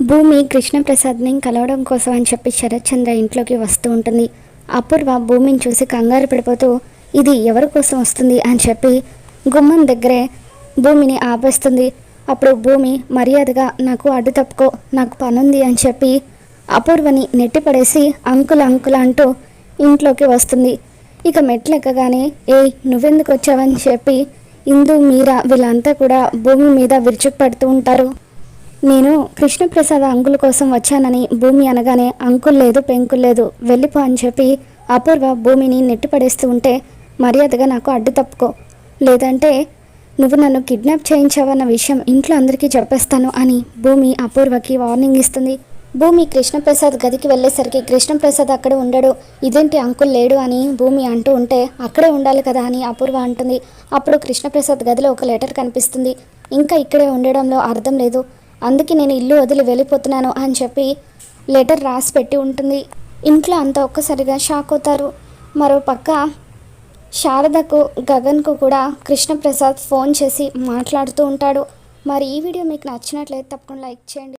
భూమి కృష్ణప్రసాద్ని కలవడం కోసం అని చెప్పి శరత్చంద్ర ఇంట్లోకి వస్తూ ఉంటుంది. అపూర్వ భూమిని చూసి కంగారు పడిపోతూ ఇది ఎవరి కోసం వస్తుంది అని చెప్పి గుమ్మం దగ్గరే భూమిని ఆపేస్తుంది. అప్పుడు భూమి మర్యాదగా నాకు అడ్డు తప్పుకో, నాకు పనుంది అని చెప్పి అపూర్వని నెట్టిపడేసి అంకుల్ అంకుల్ అంటూ ఇంట్లోకి వస్తుంది. ఇక మెట్లు ఎక్కగానే నువ్వెందుకు వచ్చావని చెప్పి ఇందు మీరా వీళ్ళంతా కూడా భూమి మీద విరుచుకుపడుతూ ఉంటారు. నేను కృష్ణప్రసాద్ అంకుల్ కోసం వచ్చానని భూమి అనగానే అంకుల్ లేదు పెంకుల్ లేదు వెళ్ళిపో అని చెప్పి అపూర్వ భూమిని నెట్టిపడేస్తూ ఉంటే మర్యాదగా నాకు అడ్డు తప్పుకో, లేదంటే నువ్వు నన్ను కిడ్నాప్ చేయించావన్న విషయం ఇంట్లో అందరికీ చెప్పేస్తాను అని భూమి అపూర్వకి వార్నింగ్ ఇస్తుంది. భూమి కృష్ణప్రసాద్ గదికి వెళ్ళేసరికి కృష్ణప్రసాద్ అక్కడ ఉండడు. ఇదేంటి అంకుల్ లేడు అని భూమి అంటూ ఉంటే అక్కడే ఉండాలి కదా అని అపూర్వ అంటుంది. అప్పుడు కృష్ణప్రసాద్ గదిలో ఒక లెటర్ కనిపిస్తుంది. ఇంకా ఇక్కడే ఉండడంలో అర్థం లేదు, అందుకే నేను ఇల్లు వదిలి వెళ్ళిపోతున్నాను అని చెప్పి లెటర్ రాసి పెట్టి ఉంటుంది. ఇంట్లో అంతా ఒక్కసారిగా షాక్ అవుతారు. మరో పక్క శారదకు గగన్కు కూడా కృష్ణప్రసాద్ ఫోన్ చేసి మాట్లాడుతూ ఉంటాడు. మరి ఈ వీడియో మీకు నచ్చినట్లయితే తప్పకుండా లైక్ చేయండి.